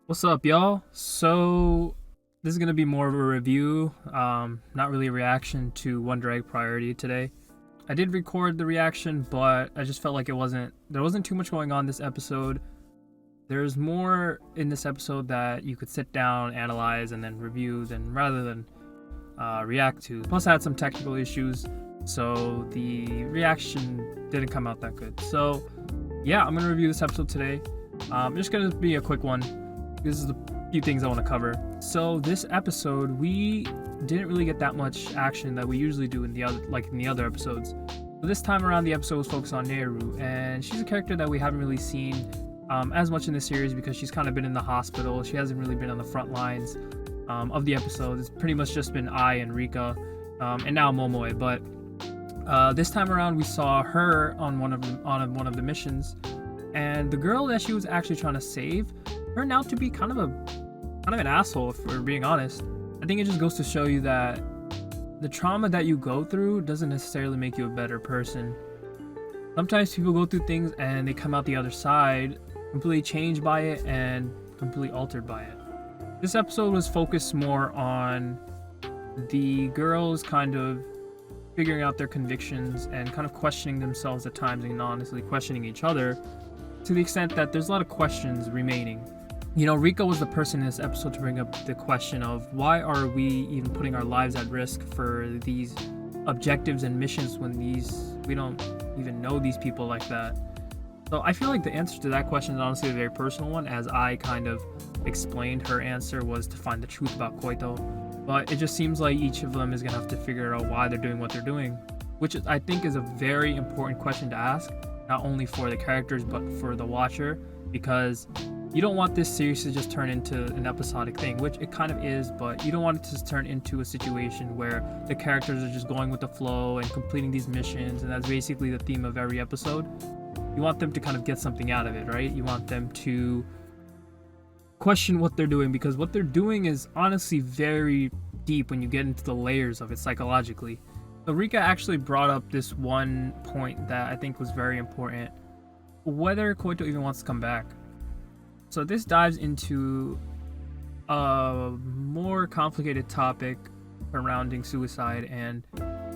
What's up, y'all? So this is gonna be more of a review, not really a reaction to One Drag Priority today. I did record the reaction, but I just felt like there wasn't too much going on this episode. There's more in this episode that you could sit down, analyze, and then review than rather than react to. Plus, I had some technical issues, so the reaction didn't come out that good. So yeah, I'm gonna review this episode today. Just gonna be a quick one. This is the few things I want to cover. So this episode, we didn't really get that much action that we usually do in the other episodes. So this time around, the episode was focused on Neiru, and she's a character that we haven't really seen as much in this series because she's kind of been in the hospital. She hasn't really been on the front lines of the episode. It's pretty much just been Ai and Rika, and now Momoe. But this time around, we saw her on one of the missions, and the girl that she was actually trying to save turned out to be kind of an asshole, if we're being honest. I think it just goes to show you that the trauma that you go through doesn't necessarily make you a better person. Sometimes people go through things and they come out the other side completely changed by it and completely altered by it. This episode was focused more on the girls kind of figuring out their convictions and kind of questioning themselves at times and honestly questioning each other, to the extent that there's a lot of questions remaining. You know, Rika was the person in this episode to bring up the question of why are we even putting our lives at risk for these objectives and missions when we don't even know these people like that. So I feel like the answer to that question is honestly a very personal one, as I kind of explained. Her answer was to find the truth about Koito, but it just seems like each of them is gonna have to figure out why they're doing what they're doing, which I think is a very important question to ask, not only for the characters but for the watcher, because you don't want this series to just turn into an episodic thing, which it kind of is, but you don't want it to just turn into a situation where the characters are just going with the flow and completing these missions, and that's basically the theme of every episode. You want them to kind of get something out of it, right? You want them to question what they're doing, because what they're doing is honestly very deep when you get into the layers of it psychologically. So Rika actually brought up this one point that I think was very important: whether Koito even wants to come back. So this dives into a more complicated topic surrounding suicide and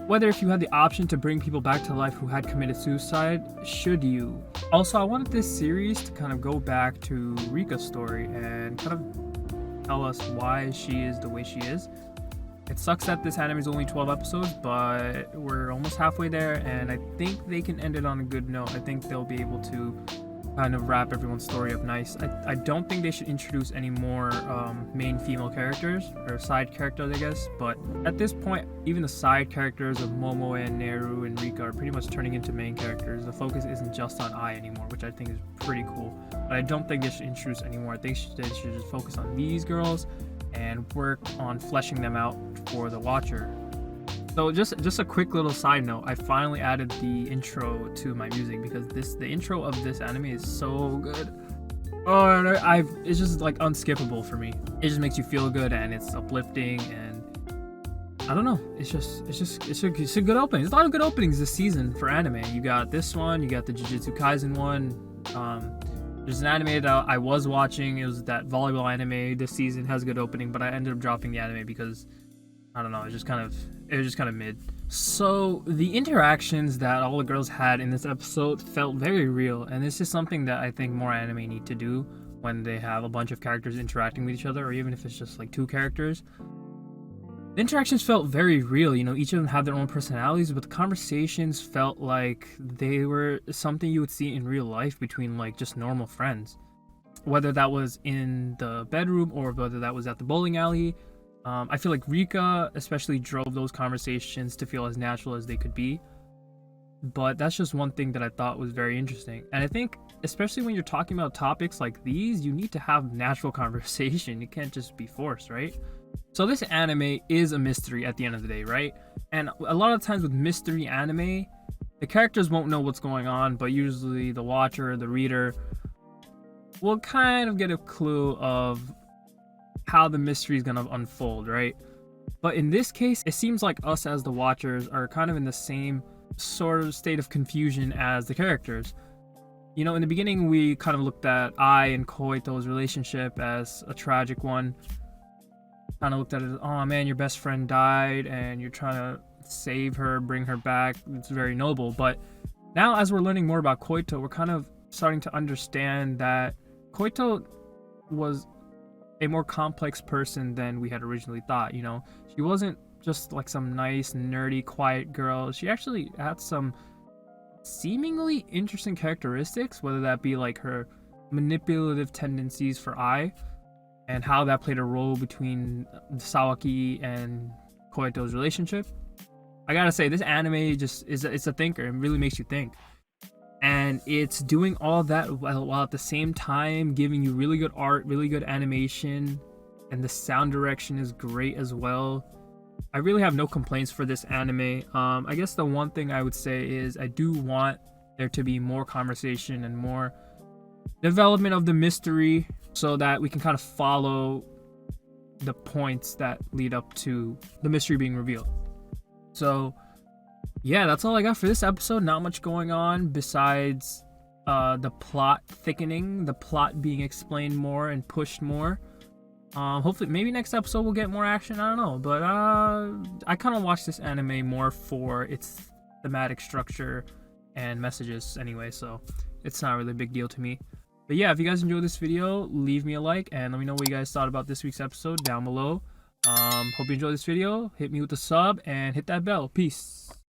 whether, if you had the option to bring people back to life who had committed suicide, should you? Also, I wanted this series to kind of go back to Rika's story and kind of tell us why she is the way she is. It sucks that this anime is only 12 episodes, but we're almost halfway there, and I think they can end it on a good note. I think they'll be able to kind of wrap everyone's story up nice. I don't think they should introduce any more main female characters, or side characters, I guess, but at this point, even the side characters of Momoe and Neiru and Rika are pretty much turning into main characters. The focus isn't just on Ai anymore, which I think is pretty cool, but I don't think they should introduce any more. I think they should just focus on these girls and work on fleshing them out for the watcher. So just a quick little side note, I finally added the intro to my music because the intro of this anime is so good. Oh, it's just like unskippable for me. It just makes you feel good and it's uplifting, and I don't know. It's a good opening. There's a lot of good openings this season for anime. You got this one, you got the Jujutsu Kaisen one. There's an anime that I was watching. It was that volleyball anime. This season has a good opening, but I ended up dropping the anime because I don't know. It was just kind of mid. So the interactions that all the girls had in this episode felt very real, and this is something that I think more anime need to do when they have a bunch of characters interacting with each other, or even if it's just like two characters. The interactions felt very real. You know, each of them had their own personalities, but the conversations felt like they were something you would see in real life between like just normal friends, whether that was in the bedroom or whether that was at the bowling alley. I feel like Rika especially drove those conversations to feel as natural as they could be. But that's just one thing that I thought was very interesting. And I think, especially when you're talking about topics like these, you need to have natural conversation. You can't just be forced, right? So this anime is a mystery at the end of the day, right? And a lot of times with mystery anime, the characters won't know what's going on, but usually the watcher, the reader, will kind of get a clue of how the mystery is going to unfold, right? But in this case, it seems like us as the watchers are kind of in the same sort of state of confusion as the characters. You know, in the beginning, we kind of looked at Ai and Koito's relationship as a tragic one. Kind of looked at it as, oh man, your best friend died and you're trying to save her, bring her back. It's very noble. But now, as we're learning more about Koito, we're kind of starting to understand that Koito was a more complex person than we had originally thought. You know, she wasn't just like some nice, nerdy, quiet girl. She actually had some seemingly interesting characteristics, whether that be like her manipulative tendencies for Ai and how that played a role between Sawaki and Koito's relationship. I gotta say, this anime just it's a thinker. It really makes you think. And it's doing all that while at the same time giving you really good art, really good animation, and the sound direction is great as well. I really have no complaints for this anime. I guess the one thing I would say is I do want there to be more conversation and more development of the mystery so that we can kind of follow the points that lead up to the mystery being revealed. So yeah, that's all I got for this episode. Not much going on besides the plot thickening, the plot being explained more and pushed more. Hopefully, maybe next episode we'll get more action. I don't know, but I kind of watch this anime more for its thematic structure and messages anyway, so it's not really a big deal to me. But yeah, if you guys enjoyed this video, leave me a like and let me know what you guys thought about this week's episode down below. Hope you enjoyed this video. Hit me with a sub and hit that bell. Peace.